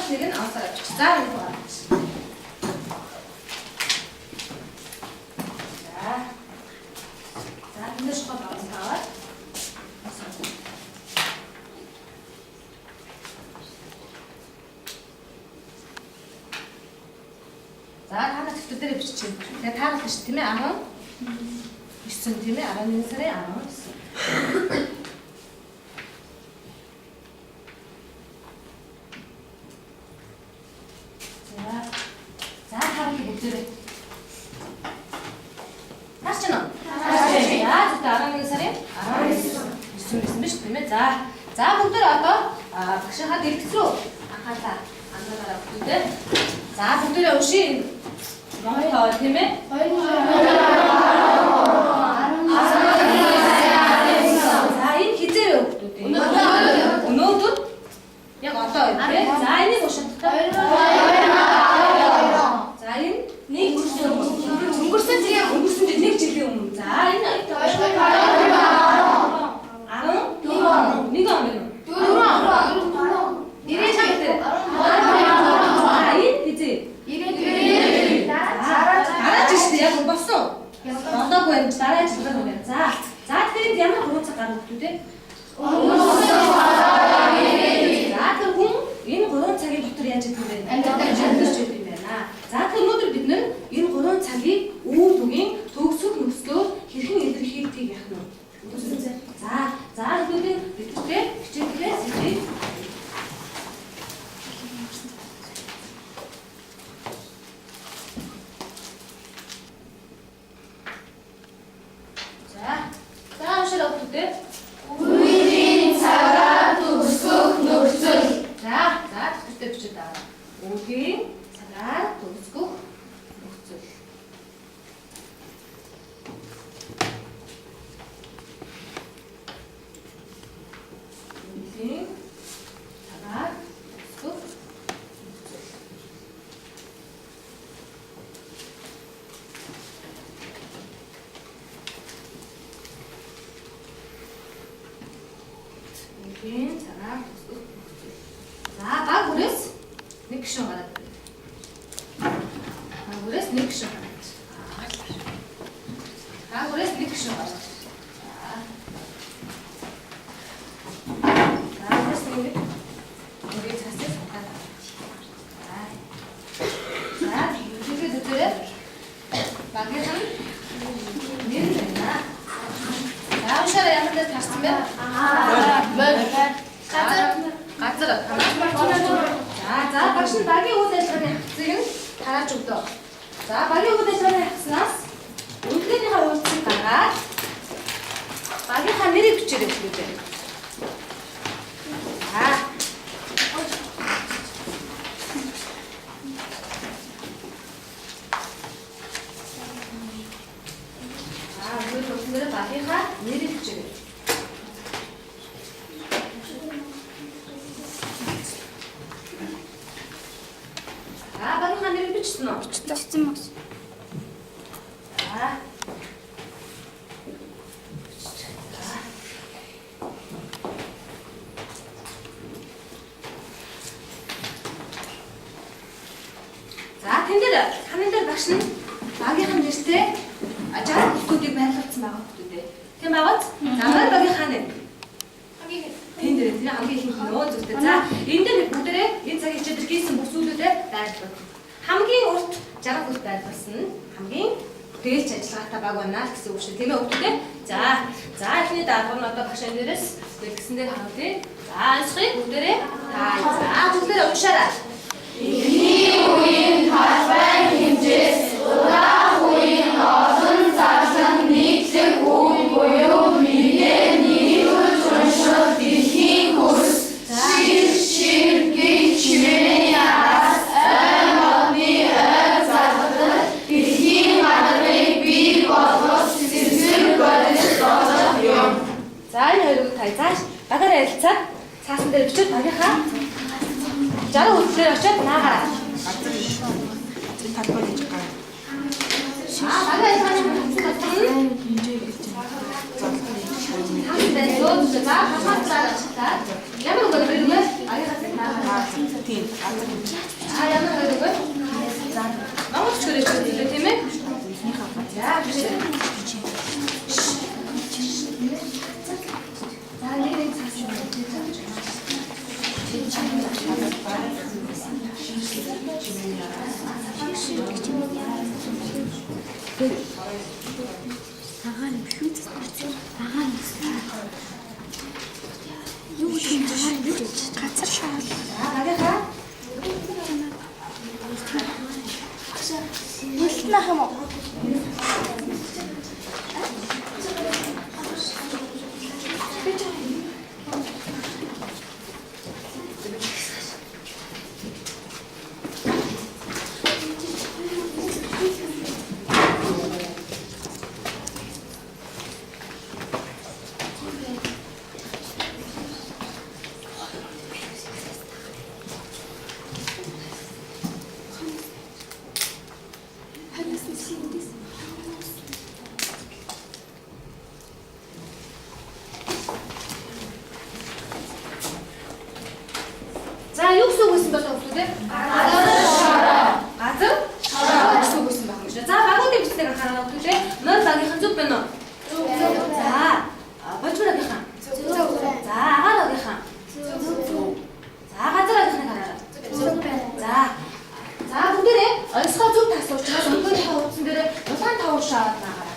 тэрийг нь авсараа авчих. За энэ байгаа. За энэ шоколад аваад. За та төтөр дээр бичиж. Тэгээ таарах гэж тийм ээ 19 тийм ээ 11 сарын 19. За харах бүгдээ. Таач нь. Яа зүгт 11 сарын 19 биш тийм ээ. За бүгдээ одоо багшийнхаа дэлгэц рүү анхаалаа. Анхаараа бүгдээ. За бүгдээ өшин. Гоё тийм ээ. За энэ хизээ өгдөө. Өнөөдөр яг одоо тийм ээ. За энийг ушаалттай. За энэ нэг өнгөрсөн нэг жилийн өмнө. За энэ 3 цагийг үйл бүгийн төгсөх нөхцлөөр хэрхэн илэрхийлдэг яах нь. За бүгдээ битгэрээ хичээлээ сэжиг. За уншаад бүгдээ. Үеийн цагаар төгсөх нөхцөл. За бүгдээ бичиж байгаа. Үеийн цагаар төгсөх нөхцөл. Үеийн цагаар төгсөх нөхцөл. Үеийн цагаар төгсөх нөхцөл. За баг үрээс нэг гишүүн гараад. Агурээс нэг гишүүн гараад. Агурээс нэг гишүүн гараад. Агурээс нэг цасыг сухаад. За юугээ зүгээрээ багийнхан нэр байна. За ушаараа ямар дээр тарсан бэ? Газар. За багш нь багийн үйл ажиллагааны хавцыг нь тарааж өгдөө. За багийн үйл ажиллагааны хавцнаас үлгээнийхээ үйлчлэг гаргаад багийнхаа нэрийг бичээрэй бүгдээ. Бүгдээ багийнхаа нэрийг бичээрэй. Багийнхаа нэрийг бичсэн үү? Бичсэн мөн. Тэн дээр хамгийн дээр багш нь багийнхаа нэртэй ажил бүхүүдийг байрлуулсан байгаа хүмүүдээ. Тийм байгааз? Намайг багийнхаа нэр. Тэн дээр тийм хамгийн ихэнх нөө зүгтээ. За энэ дээр бүгдээрээ энэ цагийн хичээлээр хийсэн бүх зүйлүүдэд байрлуулсан. Хамгийн урт 60 хүнд байрлуулсан нь хамгийн дээлч ажиллагаатай баг байна гэсэн үг шүү. Тийм ээ хүмүүдээ. За эхний дарга нь одоо багшаа дээрээс дэлгэсэн дээр хавтыг. За ансхыг бүгдээрээ бүгдээрээ уншаарай. Эхний үеийн талбай хэмжээс удаах үеийн олон зарлан нийтлэг үг буюу мэргээн нийлүүлж унших дэлхийн хөрс ширхэг чимээний араас ой модны ой зарлал дэлхийн гадрыг бий болгох зэрэг бодис болох юм. За энэ хоёрыг тааж багаараа ярилцаад цаасан дээр бичиж багийнхаа 60 хүнээр очиод наагаарай. Талбай хийж байгаа. Багаа яхаа хэмжээ гэж байна. Хастай зөөж байгаа хасаад байгаа. Ямар үг вэ? Аяга Тийм. Ямар байдаг вэ? За. Монгол чөлөөч хэлээ тийм ээ? За биш. За нэг цаас юм. Агаан биш үү? Агаан. Юу юм газар шаал. Агаагаа. Үлднах юм уу? За юу гэсэн үг байсан бол хүмүүс те? Газар шороо гэсэн үг байсан байна шүү. За багуудын бичлэгийг хараад өгөх те. Нөр багийнхан зүг байна уу? Зүг. За бочморогийнхан. Зүг. За агаарогийнхан. Зүг. За газарогийнхныг хараарай. Зүг байна. За бүгдээрээ онцгой зүг таасан учраас өнгөнийхөө утсан дээрээ улаан таван шаад наагаарай.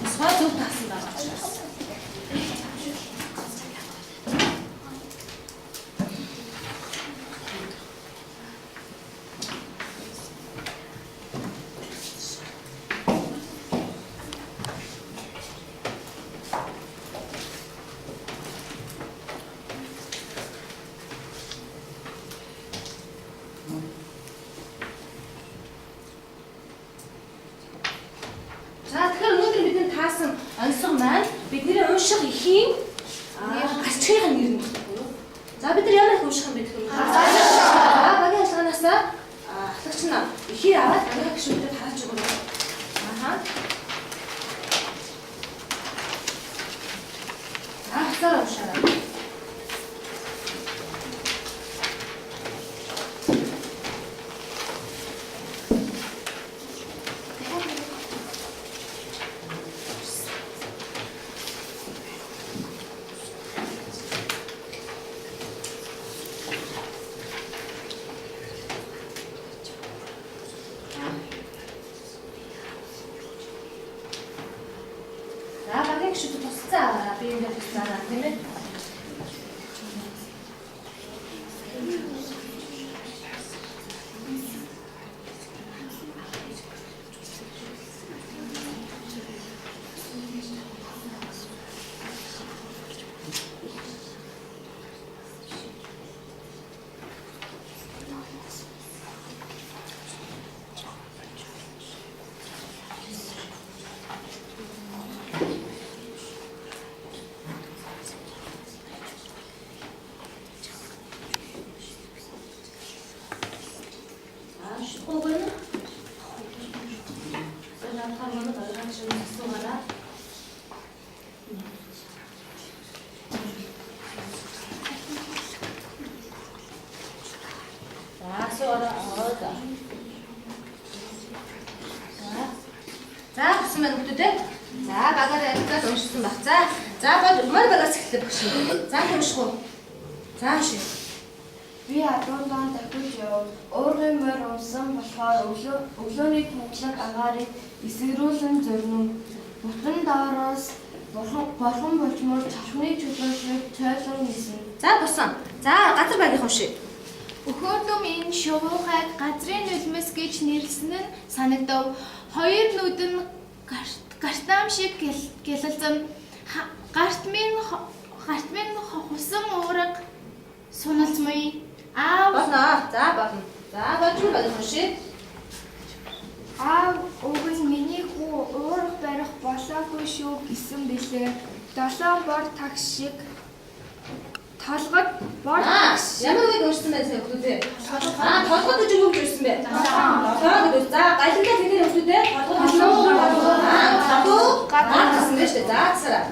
Онцгой зүг таасан байгаа учраас. За тэгэхээр өнөөдөр бидний таасан онцгой маань бидний унших эхийн гарчгийн нэр нь багтдаг юу? За бид нар ямар их унших юм бэ гэх юм? Багийн ажиллагаанаас ахлагч нь эхийг аваад багийн гишүүдэд харж өгнө. Ахаа. Ахсаар уншаарай. За багийн гишүүдэд тусцаа аваарай. Би энэ тусцаа тийм ээ. За гэсэн мэн хүмүүдээ. За багаараа ажиллаад уншсан баг. За мөр багаас эхлэх багш. За унших уу. За уншия. Би адуундаа дахиж яв. Өөрийн морь унсан болохоор өглөөний тунгалаг агаарыг эсэргүүцэн зөрнөв. Бутан доороос бурхан болчмоор чавхны чөлөөшрийг цойлон нисэн. За бусан. За газар багийнх уншия. Өхөөдөө энэ шувуухайг газрын нулимс гэж нэрлсэн нь санагдав. Хоёр нүд нь гартаам шиг гэлэлзэн гарт минь хусан уураг суналцмай. Болно. За болно. За бочмор багийнх уншия. Аав уг нь миний хүү уурах барих болоогүй шүү гэсэн билээ. 7 бор тагш шиг толгод бор тагш. Ямар үг уншсан байх вэ хүмүүдээ? Толгод гэж юу гэж уншсан бэ? Толгод гэж. За галиндаа тэгээр хүмүүдээ толгод гэсэн дээ шүү дээ. За цараа.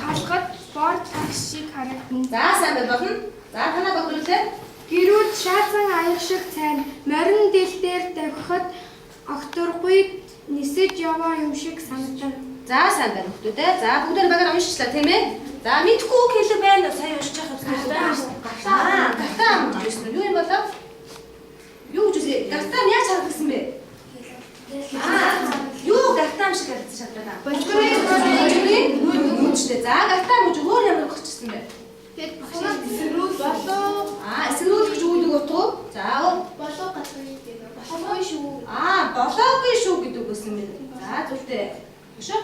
Толгод бор тагш шиг харагдана. За сайн байна болно. За танаа бохирлээ. Гэрүүд шаацсан аяг шиг цайна морин дэлдээр давхихад огторгүй нисэж яваа юм шиг санагдана. За сайн байна хүмүүс те. За бүгдээр багаар уншчихлаа тийм ээ. За мэдхгүй үг хэлэг байна. Сайн уншиж байгаа юм. Гартаа гэсэн юу юм болоо? Юу гэж үгүй. Гартаа яаж харагдсан бэ? Юу гартаа юм шиг харагдсан шатраа. Бочмрын нүдтэй. За гартаа мөч өөр ямар багчсан бэ? Тэгэд багшаа эсрүүл болоо. Эсрүүл гэж үүдэг утга. За Болоо газрын гэдэг. Болоогүй шүү. Болоогүй шүү гэдэг үгсэн бэ. За зүгтээ. Өшөө.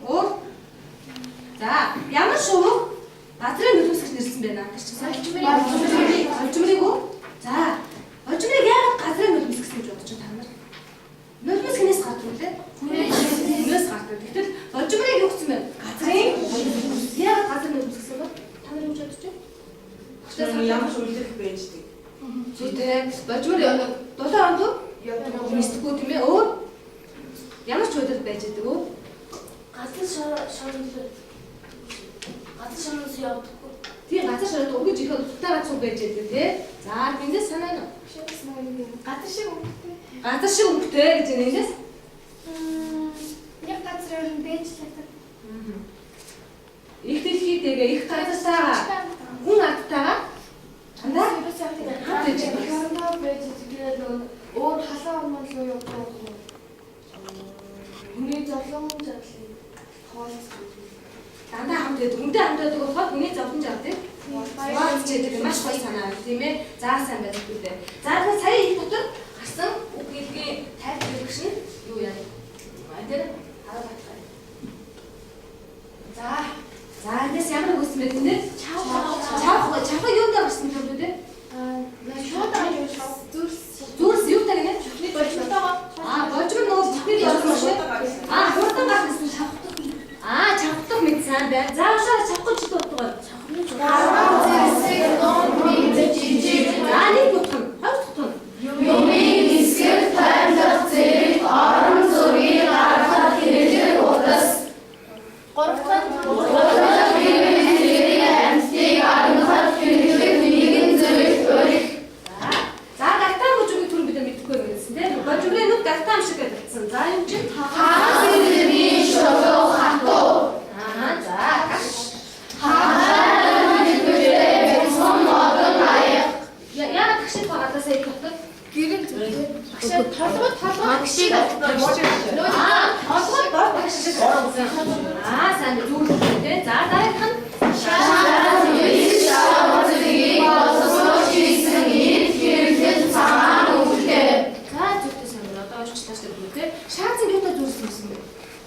Өөр. За ямар шүү? Газрын нөлөөс гэж нэрсэн байна. Олжмрыг үү? За олжмрыг яагаад газрын нөлөөс гэсэн гэж бодож та нар? Нөлөөс хинээс гардаг үү? Хүнээс гардаг. Гэтэл олжмрыг юу гэсэн бэ? Газрын яагаад газрын нөлөөс гэсэн бэ? Та нар юу бодож байна? Ямар ч үйлдэл байждаг. Зүгтээ. Олжмрыг 7 хонд уу? Мэдхгүй тийм ээ. Өөр. Ямар ч үйлдэл байж байгаа үү? Газар шоноос явдаггүй. Тийм газар шороод өгөж ихэд утгаараа цуг байж байгаа тий. За тэндээс санаа нь Газар шиг өнгөтэй. газар шиг өнгөтэй гэж нэндээс. Яг газар өрн бэж латаг. Их дэлхийтэйгээ их газартайгаа хүн ардтайгаа дандаа хамт байж байгаа. Хөрнөө байж тэгээд өөр халаа ормол руу явдаг. Хүний зовлон зовлон хоолс. Дандаа хамт байдаг. Хүнтэй хамт байдаг болохоор хүний зовлон жавдаг. Баац чийдэг маш гоё санаа тийм ээ. За сайн байна гэдэг. За тэгэхээр сая их дотор гарсан үг хэлгийн тайлбар өгөх шин юу яа. Тэр хараа батгай. За эндээс ямар үгс бэ тийм ээ? Чавх юунд гарсан юм бэ? Зүрс юу таг нэ? Божмор нөө бүхний болсон шүү. Хурдан гарсан чавхдах. Чавхдах мэд сайн байна. За ушаа чавхаж дутгаа. Гараа зэрсэг ном мэдэж жижиг. Нэг утган. Хавтхан. Юмын эсгэр тайлах зэрэг орон зургийг гаргах хэрэглэр удас. Гуравтан хэрэглэрийн амьтыг аргахад хэрэглэх нэгэн зүйл өрх. За гартаа мужиг түрэн бид мэдэхгүй юм гэсэн тийм. Божмрын нүд гартаа юм шиг гэсэн. За юм чи Хаасын шолоо хатуу. за гаш. Яагаад тагшид багтаа сая тогтод? Гэрэл зүгээр. Багшаа толгой Тагшид толгой бор тагшид. Сайн зүгээр тийм. За дараагийн шаараа зүйл шаараа зүйлийг боловсруулж хийсэн ийм хэрэглэл цагаан өвлөө. За зүгтээ сайн байна. Одоо оччлаа шүү дээ. Шаацын гэртээ зүрсэн юм бэ?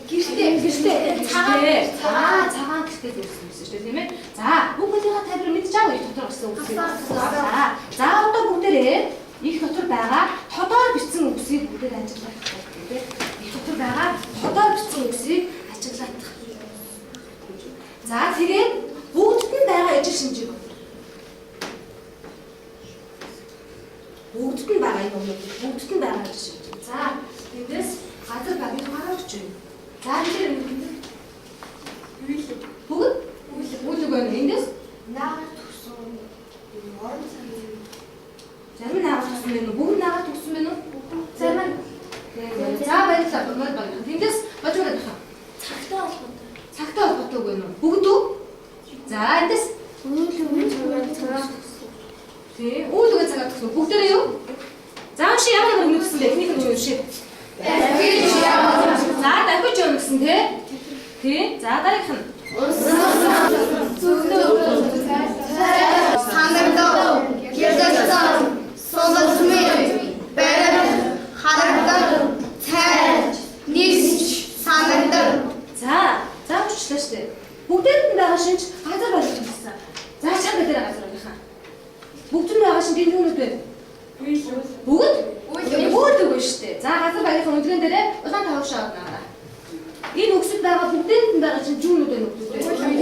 Гэртээ цагаан гэртээ зүрсэн юм шүү дээ тийм ээ. За бүгдийнхээ тайлбар мэдчихэв үү дотор гарсан үгсийг. За одоо бүгдээрээ их дотор байгаа тодоор бичсэн үгсийг бүгдээр ажиглах хэрэгтэй тийм ээ. Их дотор байгаа тодоор бичсэн үгсийг ажиглах. За тэгээд бүгдд нь байгаа ижил шинжийг бүгдд нь байгаа юм уу? Бүгдд нь байгаа ижил шинж. За тэндээс газар багийг харуулж байна. За энэ бүгд үлэг байна. Эндээс Наагаар төгсөн орон цагийн зарим наагаар төгсөн байна уу? Бүгд наагаар төгсөн байна уу? Зарим нь. За баярлалаа. Бомбол баг. Тэндээс божмор байх. Цагтай холбоотой байна уу? Бүгд үү? За эндээс үүлэг цагаар төгсөн. Бүгдээрээ юу? За чи ямар нэг нүдсэн бэ? Эхнийх нь юу шив? Дахиж яваа. За дахиж юу гэсэн те? Тий. За дараагийнх нь. Санагдав. Гэрдэлсэн. Сонголмын. Бараг. Харагдав. Цайж. Нисч. Санагдав. За уучлаа шүү дээ. Бүгдээр нь байгаа шинж газар болж ирсэн. За чам дээр газар байгийнхаа. Бүгд нь байгаа шинж энэ юунууд вэ? Бүгд? Бүгд үгүй шүү дээ. За газар байгийнхаа өдрөн дээрээ улаан тавшаа авнаа. Энэ үгсэд байгаа бүгдээнд нь байгаа чинь жүүнүүд байна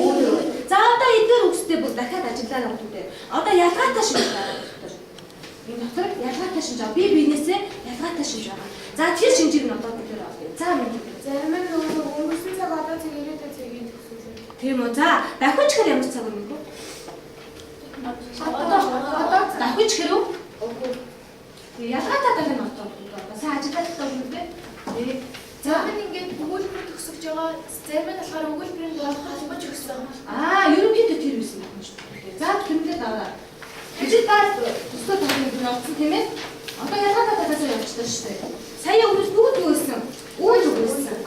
уу? За одоо эдгээр үгстэй бүр дахиад ажиллаа юм үү? Одоо ялгаатай шинж байгаа дотор. Энэ дотор ялгаатай шинж байгаа. Би биенээсээ ялгаатай шинж байгаа. За тэр шинжийг нь одоо бид нэр авъя. За минь. Зарим нь өнгөрсөн цаг одоо цаг ирээдүйн цагийн төгсөлөө. Тийм үү. За дахиж хэр ямар цаг өмнө? Одоо Давхиж хэрв? Үгүй. Ялгаатай тань одоо сайн ажилладаг юм бэ? Зарим нь ингээд өгүүлбэр төгсөж байгаа. Зарим нь болохоор өгүүлбэрийн доор холбож өгсөн. Ерөнхийдөө тэр байсан юм шүү дээ. За тэмдээ даваа. Жижиг тал төсөө тохиолдсон юм авсан тийм ээ. Одоо ялгаатай талаас явчихсан шүү дээ. Сая өгөөс бүгд юу гэсэн? Үйл өгөөсөн.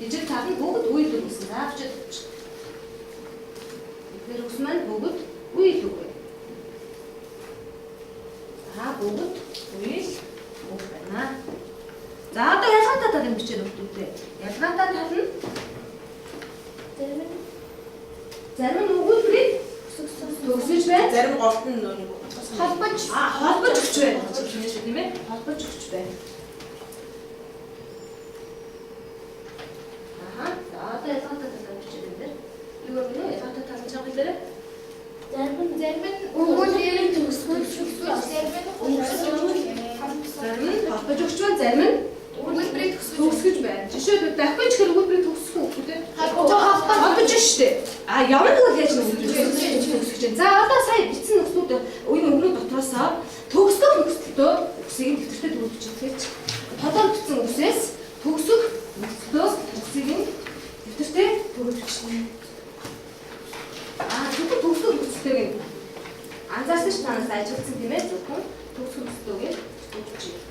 Жижиг тал нь бүгд үйл өгөөсөн. За авчиж. Тэр өгсөн маань бүгд үйл өгөө. Бүгд үйл үг байна. За одоо ялгаатай тал юм бичээр өгдөө. Ялгаатай тал нь зарим нь өгүүлбэрийг төгсөж байна. Зарим голт нь нэг холбож өгч байна гэж хэлнэ шүү тийм ээ. Холбож өгч байна. За одоо ялгаатай тал бичээр өгдөө. Юу гэх вэ? Ялгаатай тал нь жаахан дээр Зарим нь өгүүлбэрийн төгсгөл зарим нь холбож өгч байна. Зарим нь өгүүлбэрийг төгсгөж байна. Жишээ дахиж хэр өгүүлбэрийг төгсөх үү гэдэг. Холбож штэ. Ямар нэг л яаж төгсгөж байна. За одоо сая бичсэн нөхцлүүд үеийн өмнө дотроос төгсгөх нөхцөлтөө үсгийг дэвтэртээ төгсөж хэлж. Тодор бичсэн үсээс төгсөх нөхцлөөс үсгийг дэвтэртээ төгсөж байна. Зөвхөн төгсгөх нөхцөлтөөг анзаарсан ш танаас ажилласан тийм ээ. Зөвхөн төгсгөх нөхцөлтөөг төгсөж байна.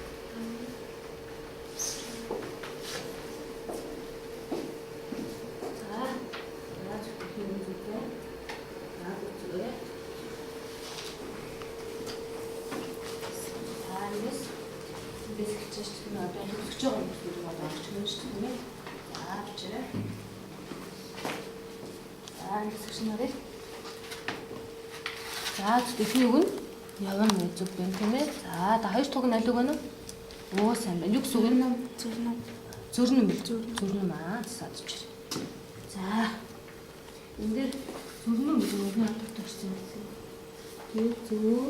За тэхний үг нь явна гэж зүг байна тийм ээ. За хоёр туг нь аль үг вэ? Оо сайн байна. Юу гэсэн үг вэ? Зөрнөм бил. Зөрнөм садч. За энэ дээр зөрнөм гэж үгний албарт орсон гэсэн. Тэр зөө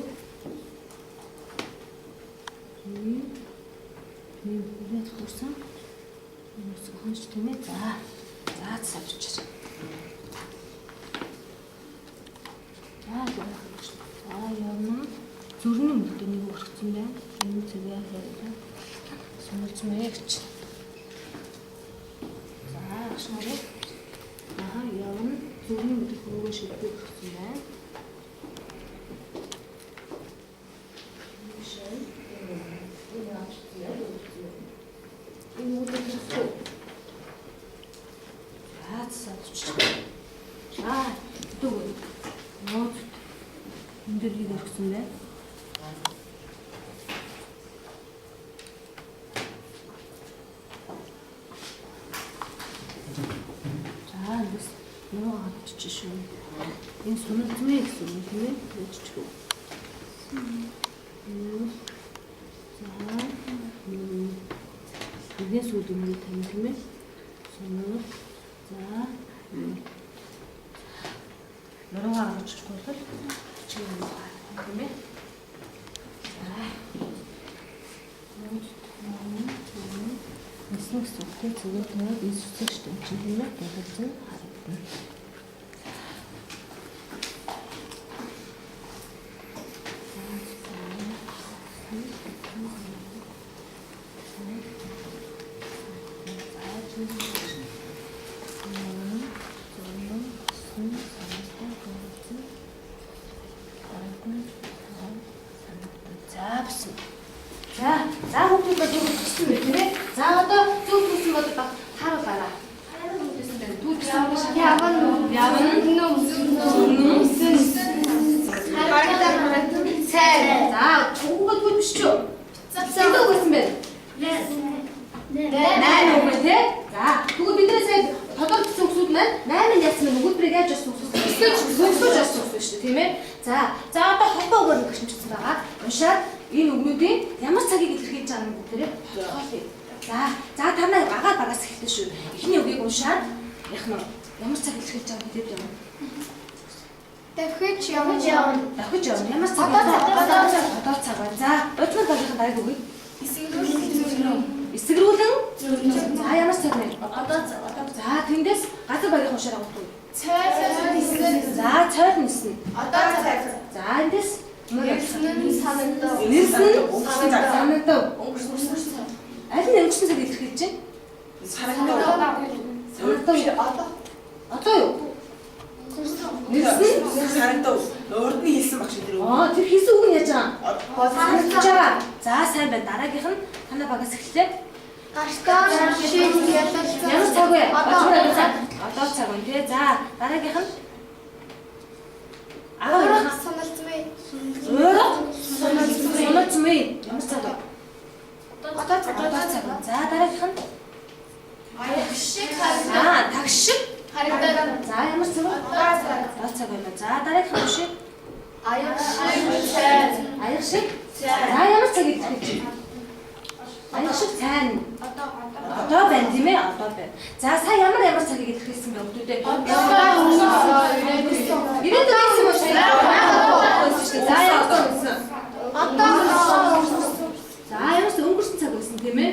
яг төрсөн. Хүмүүс хонч тийм ээ. За садч. Явна. Зөрнөм гэдэг нэг үг орсон байна. Энэ цэвэр хайрлаа. Сумж мэгч. За ашнараа. Явна. Зөрнөм гэдэг үг шийдвэр өгсөн байна. Энэ үг гэсэн. Дүүг. Нот. Энд дээр юу өгсөн бэ? Бас нөө хатчих шүү. Энэ сунал зүй гэсэн юм тийм ээ? Өөччихөө. Эдгээр сүүл юм тань тийм ээ? Сунал. Нуруугаа гаргачих бол чи юм байна тийм ээ. Нэсний сүлтэй зүгээр тавиад энэ сүлтэй шүү дээ тийм ээ. Боловсон харагдана. За хүүхдүүд бол юу гэсэн бэ тийм ээ? За одоо зөв хэлсэн бол харуулаарай. Харуулсан байна. Түүчсэн За хүүхдүүд биш ч юу? Зөө гэсэн байна. 8 үг тий? За тэгвэл бидний сая тодорхойлсон үгсүүд маань 8 яасан нь өгүүлбэрийг яаж авсан үгсүүд авсан үгсүүд шүү дээ тийм ээ? За одоо холбоо өгөр нэг гэрчмжсэн байгаа. Уншаад энэ үгнүүдийн ямар цагийг илэрхийлж байгаа юм бүгдээрээ тодорхойлъё. За та нарыг багаас эхэллээ шүү. Эхний үгийг уншаад яах нь ямар цаг илэрхийлж байгааг хэлээд явна. Дахиж явна. Ямар цаг? Одоо цаг. За удмын багийн дараагийн үгийг эсгэрүүлэн за ямар цаг вэ? Одоо цаг. За тэндээс газар багийн уншаад авах үү? Цайр нисэн. За цайр нисэн. Одоо цаг. За эндээс Нэрсэн санагдав. Санагдав. Аль нь өнгөрсөн цаг илэрхийлж чинь? Санагдав. Одоо юу? Нэрсэн санагдав. Урд нь хэлсэн баг шиг тэр. Тэр хийсэн үг нь яаж байгаа? Санагдаж байгаа. За сайн байна. Дараагийнх нь танай багаас эхэллээ. Гартаа шиг ялалцсан. Ямар цаг вэ? Одоо цаг байна тий. За дараагийнх нь Өөрөө саналцмээ. Саналцмээ. Ямар цаг вэ? Одоо цаг. За дараагийнх нь Аяг шиг харагдав. тагшиг. Харагдав. За ямар цаг вэ? Одоо цаг байна. За дараагийнх нь шиг. Аяг шиг сайн. Аяг шиг. За ямар цаг илэрхийлж байна? Аяг шиг сайн. Одоо байна тийм ээ? Одоо байна. За сая ямар цагийг илэрхийлсэн бэ хүмүүдээ? Ирээдүйд байсан уу? За одоо байсан. За ямар ч өнгөрсөн цаг байсан тийм ээ?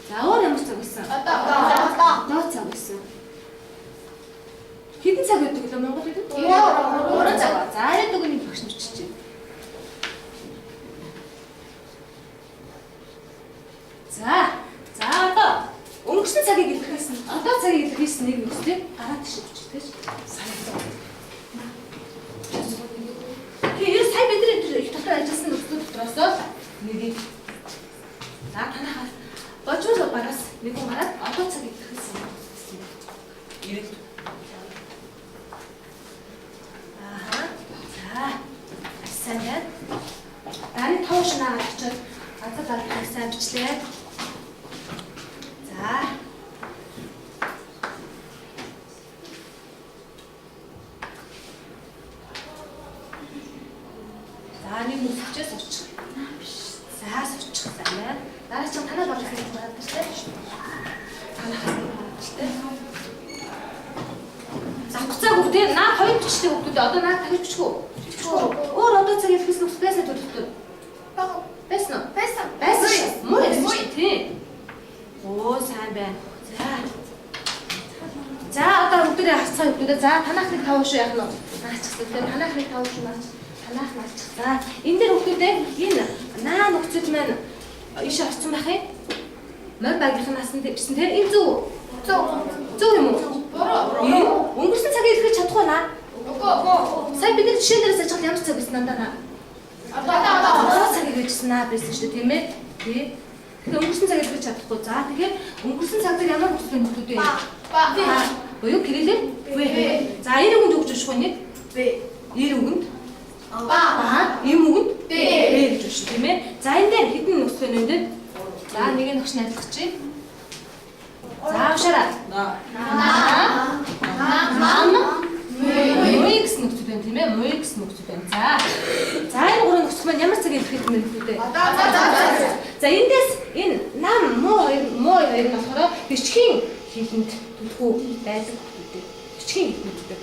За ямар цаг байсан? Одоо цаг байсан. Хэдэн цаг байдаг лөө Монгол хэд? 3 цаг. За ирээд өгний багш нар чиж. За одоо өнгөрсөн цагийг илэрхийлсэн. Одоо цагийг илэрхийлсэн нэг юм үстэй гараад тишээ биччихлээ ш. Тэгээд сая бидний их дотор ажилласан нөхцөл дотроос нэгийг за танахаас бочвол багаас нэг юм гараад одоо цагийг илэрхийлсэн. Ирээд сайн байна. Дарны тоош наагаад очиод гадаа гарахыг сайн бичлээ. За. За нэг нүцчээс сурчих. За сурчих байна. Дараа чинь танаа багш хэлж байгаа тийм. Танаа хэлтэй. Завцаа бүгдээ наа хоёр бичтэй бүгдээ одоо наа тавьж бичих үү? Өөр одоо цаг илэрхийлсэн хүмүүс байсан төлөвлөлтөө. Байсан уу? Байсан. Муу тийм. Оо сайн байна. За одоо бүгдээ харцгаа бүгдээ. За танахыг тавш яах нь? Наачихсан. Танахыг тавш наач. Танах наачих. За энэ дээр бүгдээ энэ наа нөхцөл маань иш орсон байх юм. Мөн багийнх насан гэсэн тэр энэ зөв юм уу? Буруу. Өнгөрсөн цагийг илэрхийлж чадахгүй наа. Үгүй. Сая бид жишээнээс ажиглал ямар цаг байсан надаа? Одоо цагийг хэлсэн наа байсан шүү дээ тийм ээ? Тий. Тэгэхээр өнгөрсөн цагийг хэлж чадахгүй. За тэгэхээр өнгөрсөн цаг дээр ямар нөхцөл нөхцөл вэ? Буюу гэрэлээ? За 90 үгэнд өгч өгөх нэг? 90 үгэнд? Ийм үгэнд? Б гэж өгч тийм ээ? За энэ дээр хэдэн нөхцөл вэ нэ? За нэг нь өгч найдах чи. За ушаараа. Мой гэсэн нөхцөл байна тийм ээ? Мой гэсэн нөхцөл байна. За энэ гурван нөхцөл маань ямар цагийн илэрхийлэх юм бэ? За эндээс энэ нам муу хоёр нь болохоор бичгийн хилэнд төлхөө байдаг гэдэг. Бичгийн хилэнд төлдөг.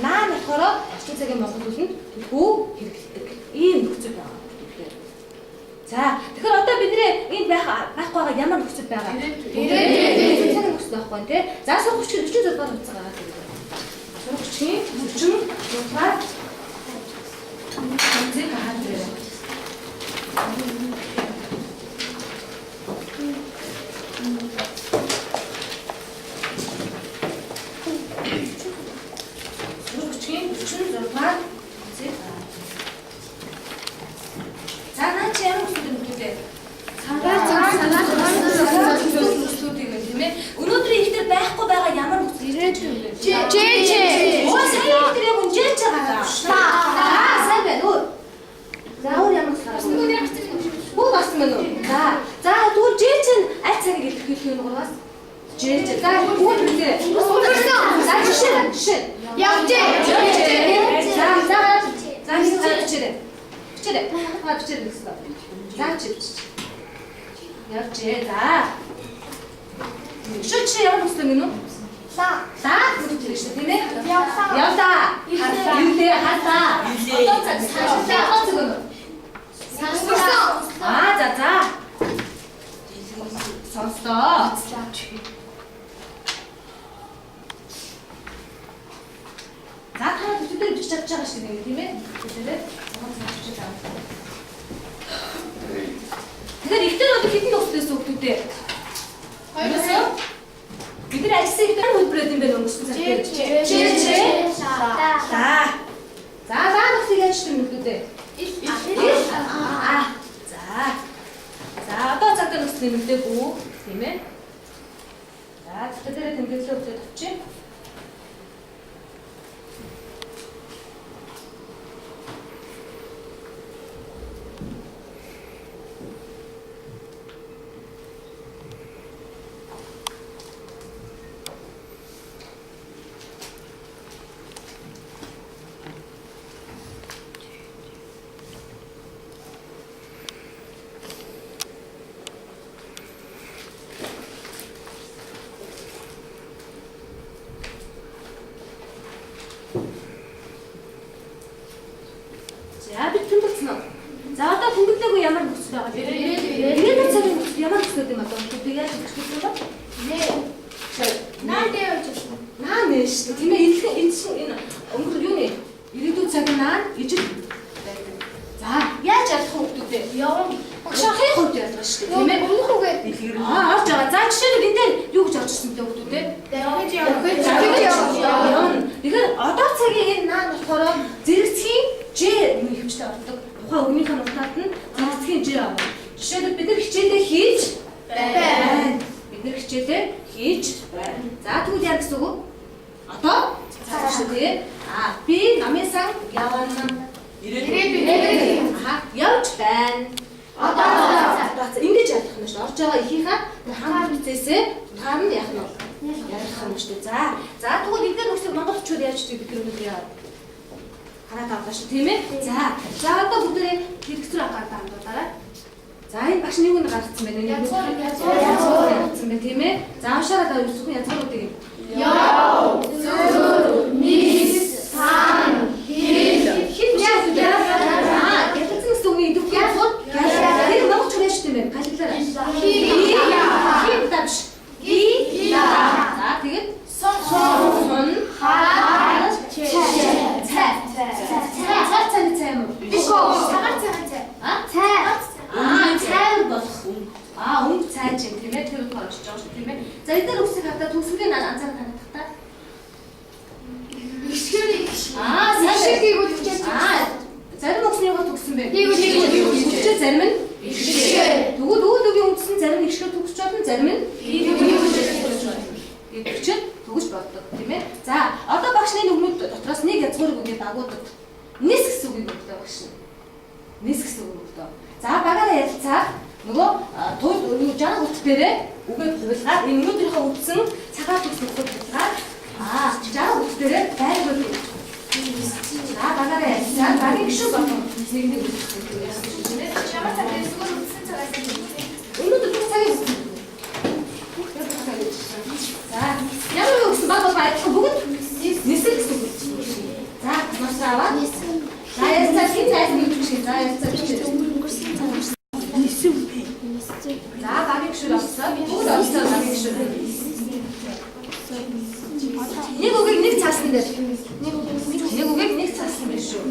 Наа нь болохоор орчин цагийн монгол хэлэнд төлхөө хэрэглэдэг. Ийм нөхцөл байна. За тэгэхээр одоо бидний энд байхгүй байгаа ямар нөхцөл байгаа? Ирээдүйн цагийн нөхцөл байхгүй тий. За сурах хүч 46 дугаар хугацаа гараад ирдэг. Сурах хүч 46 дугаар хугацаа гараад ирдэг. Өнөөдөр ихтэй байхгүй байгаа ямар нөхцөл ирээдүйн вэ? Оо сайн ихтэй яг үнжээж байгаа. Сайн байна уу? За өөр ямар нөхцөл? Бүү гарсан байна уу? За түр жээч нь аль цагийг илэрхийлэх юм гурваас? Жээч. За түр үлээ. За жишээ. Явж. За бичээрэй. Бичээрэй гэсэн. За чивч. Явж. За. Шүч ямар нөхцөл юм уу? Гэж шүү тийм ээ? Явлаа. Юулээ хатаа. Одоо цаг. За. Сонслоо. За та төдөө бичиж чадж байгаа шүү дээ тийм ээ. Тэгэхээр цааш бичиж байгаа. Тэгэхээр ихтэй одоо хэдэн төгсдөөс өгдөө. Хоёроо. Бид нар ажлын ихтэй хөлбөрөөд юм байна өнгөрсөн цаг дээр. За төгсөж яаж тийм өгдөө. За одоо цаг дээр нөхцөл нэмэгдээгүй тийм ээ. За тэгэхээр тэмдэглэлээ өгчөөд авчи. За бид тэмдэглэсэн үү? За одоо тэмдэглээгүй ямар нөхцөл байгаа вэ? Тэгээд цагийн нөхцөл ямар нөхцөл юм одоо? Би яаж хэлчихсэн бэ? Наа нэ шүү. Тийм ээ энэ өнгөрөх юу нэ? Ирээдүйн цагийн наа ижил байдаг. За яаж ялах хүмүүстээ? Явна. Багшаахын хувьд ялах шүү дээ. Тийм ээ. Өмнөх үгээр дэлгэр. Авч байгаа. За жишээлбэл энэ дээр юу гэж орж ирсэн бэ хүмүүстээ? Явна. Тэгэхээр одоо цагийн энэ наа болохоор зэрэгцгийн Ж нэг хвчтэй ордог. Тухайн өгмийнхээ утгаад нь зэрэгцгийн Ж авна. Жишээлбэл бид нар хичээлээ хийж байна. Бид нар хичээлээ хийж байна. За тэгвэл яа гэсэн үг? Одоо цааш шүү дээ. Би намын сан явна. Ирээдүйн. Явж байна. Одоо ингэж ялах нь шүү. Орж байгаа ихийнхаа хаан хүцээсээ таар нь яах нь бол ялах юм шүү дээ. За тэгвэл эдгээр нөхцөл монголчууд яаж ч бид нар яа хараад авлаа шүү тийм ээ. За одоо бүгдээ хэрэгцээ агаараа хандуулаарай. За энэ багш нэг нь гаргацсан байна. Язгуур гаргацсан байна тийм ээ. За уншаарай даа зөвхөн язгууруудыг. Яв, зүр, нис, сан, хил. Хил яа. Ятсан гэсэн үгийг дүүх язгуур. Тэр монголч хүн шүү тийм ээ. Галилаарай. Хил тавш. За тэгээд сон хаа цай юм уу? Цагаан цай. Цай болох юм. Өмг цай ч юм тийм ээ. Тэр ухаан очиж байгаа шүү тийм ээ. За энэ дээр үсэг хавтаа төгсгөлийн анзаар танах та. Ишгэрийг үлчээж. Зарим үгснийг төгссөн бэ. Үлчээ зарим нь ишгээр. Тэгвэл үүдгийн үндсэн зарим нь ишгээр төгсч болно, зарим нь ишгээр төгсч болдог тийм ээ. За одоо багшны нүгнүүд дотроос нэг язгуурыг үгээ дагуулдаг. Нис гэсэн үгийг өгдөө багш. Нис гэсэн үг өгдөө. За багаараа ярилцаад нөгөө туйл жаа утга дээрээ үгээ хувилгаад энэ өнөөдрийнхөө үдсэн цагаан төгс нөхөд хувилгаад жаа утга дээрээ байргуул. За багаараа ярилцаад багийн гişүү болох нэгний үдсэн тийм ээ. Ямар цагаар зүгээр үдсэн цагаас өнөөдөр бүх цагийн үдсэн. За ямар үгсэн баг адилхан бүгд нисэл гэсэн үг. За масрава. За яцаа хин цайс нэг шиг за яцаа гэж өнгөрсөн цаг. Нисэл. За багийн гişүү авсан. Бүгд авсан багийн гişүү. Нэг үгийг нэг цаасан дээр. Нэг үгийг нэг цаасан дээр шүү.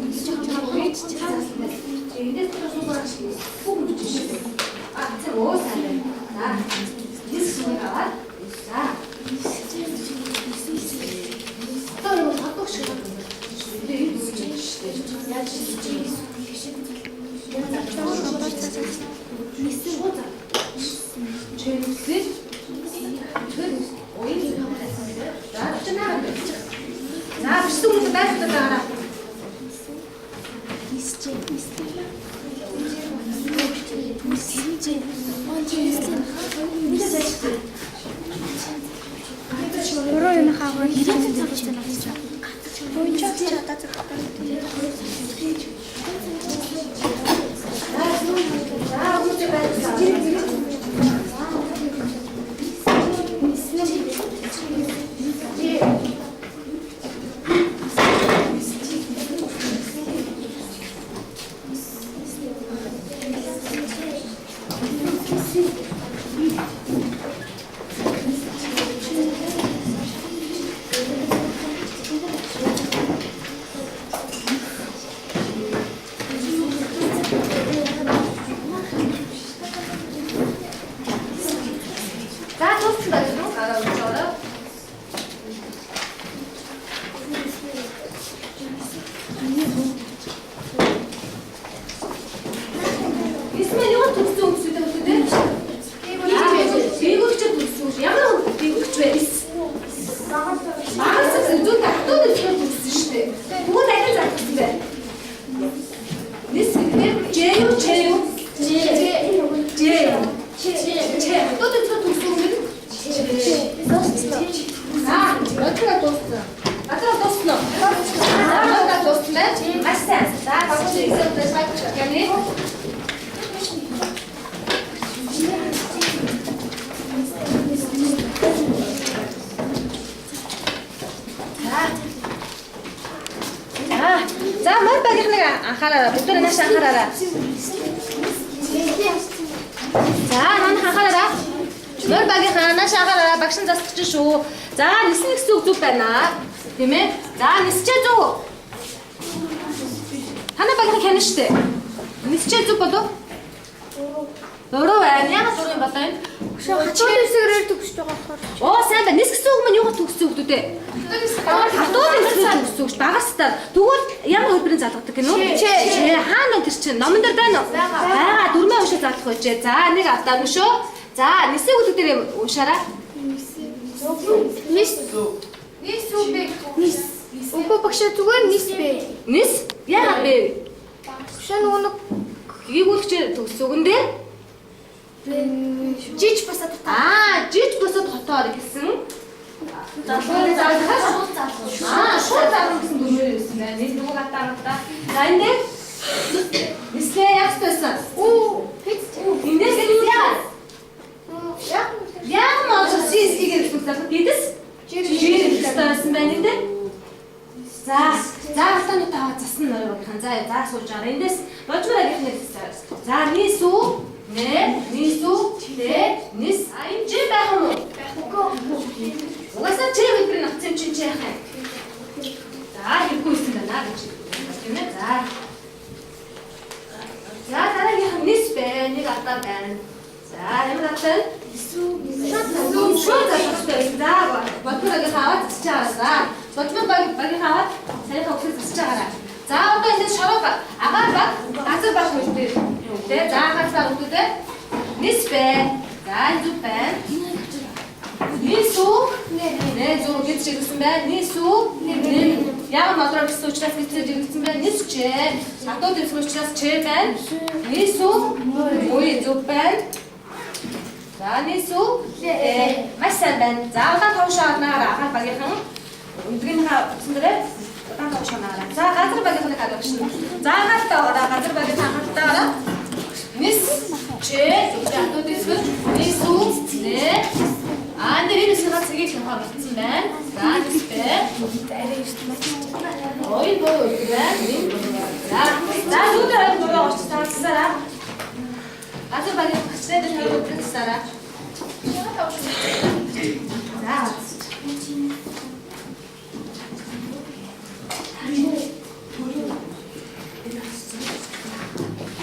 Эндээс тэр суугаар шиг. Бүгд жишээ. Тэр оо сайн. За. Нисэл аваад. За. Одоо хатдаг шиг байна. Тэгээд үгүй шүү дээ. Яаж хийж Нисмээ юу төгссөн хүмүүстэй үлдээ. Бигүүч төгссөн. Ямар бигүүч вэ? Багасаа зүүн татууд төгссөн шүү дээ. Тэгвэл дахин заасан бэ. Нис гэдэг J-юу Тот төгссөн юм. Батраа дууссан. Батраа дууссан байх. Маш сайн. За багш ихсэн дэсгэж гэнэ. За мөр багийнхныг анхаараа. Бүгд нааш анхаараа. За нань анхаараа. Мөр багийнхаа нааш анхаараа. Багш нь засчих шүү. За ниснэ гэсэн үг зүг байна. Тийм ээ. За нисчээ зүг. Танай багийнхаа хянаа штэ. Нисчээ зүг болов? Дөрөв байна. Яагаад дөрөв юм болоо юм? Хатууд хэсгээр төгсөж байгаа болохоор. Оо сайн байна. Нис гэсэн үг маань юугаар төгссөн үг дээ? Хатууд хэсгээр төгссөн үг ш. Багастай. Тэгвэл ямар хөлбөрийн залгадаг гэнэ үү? Хаана тэр чинь? Номон дээр байна уу? Бага дөрмөө уншиж залгах байжээ. За нэг авдаг шүү. За нисээ үг дээр уншаарай. Нис үг бэ? Үгүй багш зүгээр нис бэ. Нис? Яагаад бэ? Багш нөгөө Гэгүүлэгч төгссөн үгэн дээр жиж босоод жиж босоод хотоор гэсэн. Шууд залгах гэсэн дүрмээр ирсэн байна. Нис нөгөө гатаа. За энэ дээр нислээ яах гэсэн. Эндээс яах? Яг мод сисиг гэсэн гэдэс. Жирийн гэсэн байна энэ дээр. За хатаны таа засна нөрөөхөн. За сууж байгаа. Эндээс божмоор агийнхнэр. За нисүү, нисүү, нис. Энэ чи байх юм уу? Байхгүй. Угаасаа чи өдрийн авцсан чи яах вэ? За хэрэггүй юм байна гэж. Тийм ээ. За дараагийнх нь нис бэ. Нэг алдаа байна. За ямар алдаа? Шууд залгахтай. За бодморыг хаваад засч байгаарай. Бодмор багийг хаваад саяхан өгсөн засч байгаарай. За одоо энэ шорог агаар баг газар баг хөлтэй. За агаар баг хөлтэй. Нис бэ. За энэ зүг байна. Нисүү. Зүг гэж хэлсэн байна. Нисүү. Яг модроо гэсэн учраас гэж хэлсэн байна. Нисчээ. Хатууд гэсэн учраас чээ байна. Нисүү. Ой зүг байна. За нисүү. Маш сайн байна. За удаан тавшаа авнаараа агаар багийнхан өдрийнхаа утсан дээрээ удаан тавшаа авнаараа. За газар багийнхны хадагшин. За хатаа газар багийнхаа хатаа. Нис чээ хатууд гэсэн нисүү. Нэрийн сэгээ цэгийг хаваалцсан байна. За нисбэ. Ой боо байна. За зүудээр нөгөө очиж таацсараа. Газар багийн хачраад тавьж өгсөөрэй.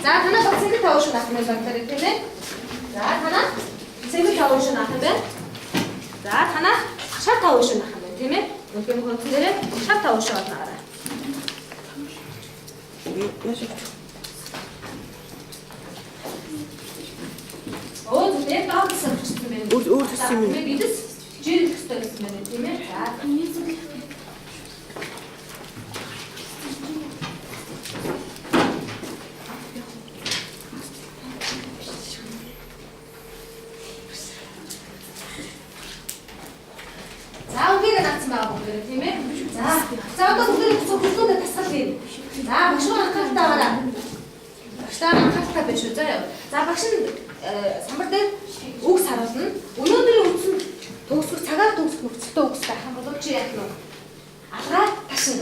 За танаа бацыг тавьж авах юм байна тийм ээ. За танаа цэгийг тавьж авах юм байна. За танаа шар тавьж авах юм байна тийм ээ. Өнөөдөр хөрөнгө дээрээ шар тавьж авах наарай. Оо зүгээр таасан гэсэн юм байна. Өөр гэсэн юм. Бидэс жирийн хөстэй гэсэн байна тийм ээ. За үгийг наацсан байгаа бүгд тийм ээ. За одоо бүгд зөвхөн тасгал гээ. За багш анхаартай байгаарай. Багштай анхаартай байж шүү заяа. За багш нь самбар дээр үг саруулна. Өнөөдрийн үгсэн төгсгөх цагаар төгсгөх нөхцөлтэй үгс байх юм бол чи яах нь? Алгаа ташин.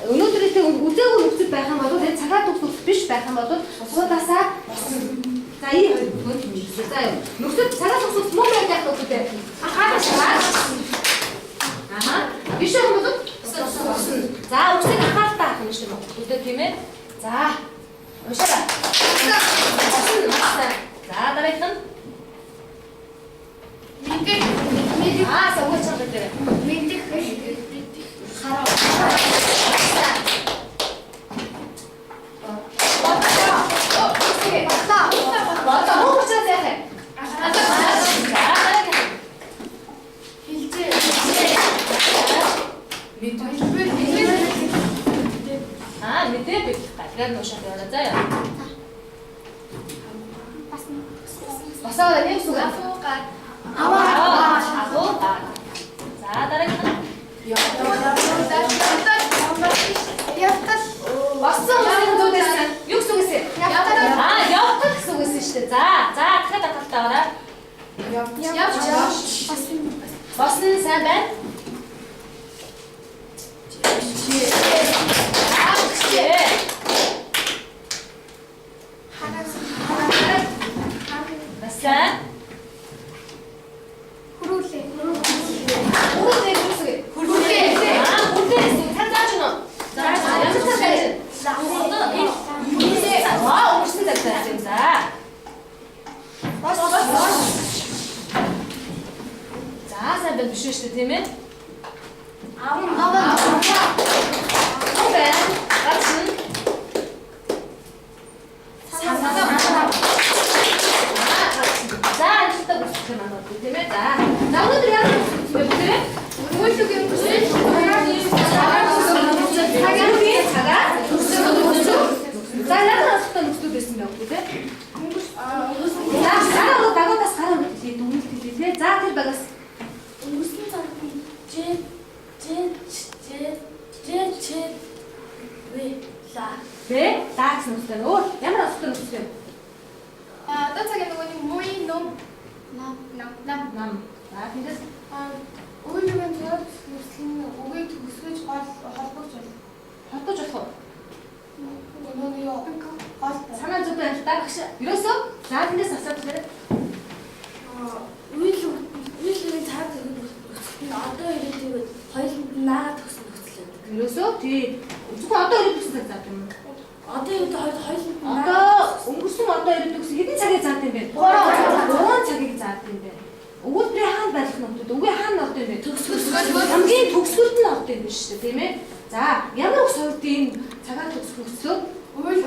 Өнөөдрийн үзээгүй нөхцөл байх юм бол энэ цагаар төгсгөх биш байх юм бол суудаасаа босно. За ийм хөлбөр юм. За нөхцөл цагаар төгсгөх муу байх үгтэй. Анхаарал. Биш юм бол босно. За үгсийг анхааралтай авах юм шиг үгтэй тийм ээ. За Ушаа. За дараагийнх нь Мэдээ. савгууч байгаа дээр. Мэдээ. Хараа. Яг нуушаад яваа заа яа. Басаа нэг үсэг. Аваа. За дараагийн. Явтал. Басан үсэг зүгээс юу гэсэн үг вэ? Явтал гэсэн үг шүү дээ. За дахиад таталтаагаараа. Басан сайн байна. Басан. Хүрүүлээ. Хүрүүлээ. Таньж гэнэ. За ямар цаг байж? Вау, үрсэн цаг байж юм за. Бас. За сайн байна биш үү тийм ээ? Аваа. Окей. Гацэн. За энэ л үсэх юм аа тийм ээ. За. Өнөөдөр яах вэ? Бүгдээ Үйлдвэрийн бүсэл. За яагаад асуултаа нөхдөд байсан бэ үгүй те? За сараа дагуудаас гараа үлдээ дүгнэлт хэлээ те. За тэр багаас Өнгөрсөн цаг Бэ? Даа гэсэн үгтэй нөө. Ямар асуултаа нөхдөд вэ? одоо цагийн нөгөө мууи ном нам. За тэндээс Үйлдвэрийн зөв хүслийн үгийг төгсгөж холбогч байна. холбож болох уу? Нөгөө юу? Санаа зүг байна л да багш. Ерөөсөө за тэндээс асууж байна. Үйлдвэрийн цаг одоо ирээдүйд хоёуланд наагаад төгсөн нөхцөл. Ерөөсөө тий. Зөвхөн одоо ирээд төгсөн цаг зав юм. Одоо ирээд хоёуланд Одоо өнгөрсөн одоо ирээд төгсөн хэдэн цагийг заадаг юм бэ? 3 цагийг заадаг юм бэ. Өгүүлбэрийн хаана байх нөхдөд үгүй хаана ордог юм бэ? Хамгийн төгсгөлд нь ордог юм шүү дээ, тийм ээ. За, ямар ус хувьд энэ цагаан төгсөх нөхцлөө? Үйл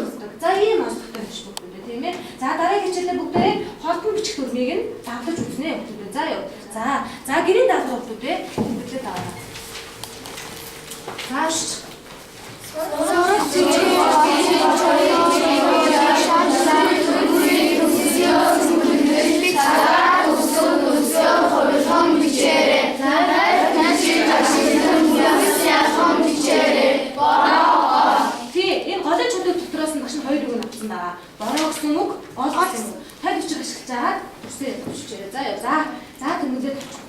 өгдөг. За, ийм асуулттай биш бүгдээ, тийм ээ. За, дараагийн хичээлээр бүгдээ холбон бичих дүрмийг нь давтаж үзнэ бүгдээ. За юу. За, гэрийн даалгавар бүгдээ бүгдээ даваа. Зааш. Бороо гэсэн үг, ол гэсэн үг. Тань хүчиг ашиглаж байгаа үсээ төвшчээрэй. За яа. За тэмүүлээд тавьчих.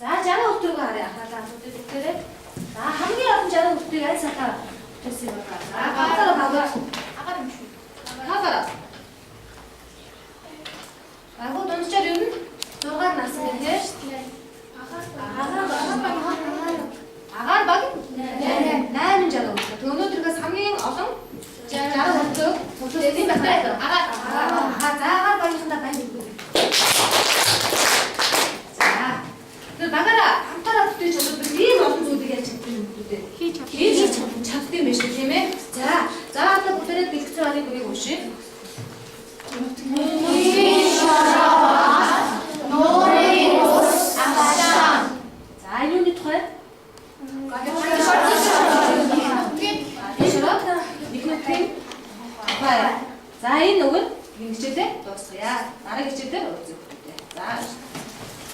За жараа өдрөг харъя. Хаалаа асуудыг бүгдээрээ. За хамгийн олон жараа өдрийг аль сатаа төсөв юм байна. За багаараа агаар юм шүү. Хагаараа. Агуу дунджаар юу вэ? 6 нас юм тий. Агаар баг 8 жараа өдрөг. Өнөөдрөөс хамгийн олон жараа өдрөг төсөв юм байна. Агаар. За агаар багийнхандаа байна уу? Багаараа хамтараа бүтээж чаддаг ийм олон зүйлийг яаж чаддаг юм бэ? Хийж чаддаг юм байна шүү тийм ээ. За одоо бүгдээрээ бэлтгэсэн арыг бүрийг уншия. Нуурын ус агашаа. За юуны тухай? За энэ нөгөө хичээлээ дуусгая. Дараагийн хичээлээр үзэх хэрэгтэй. За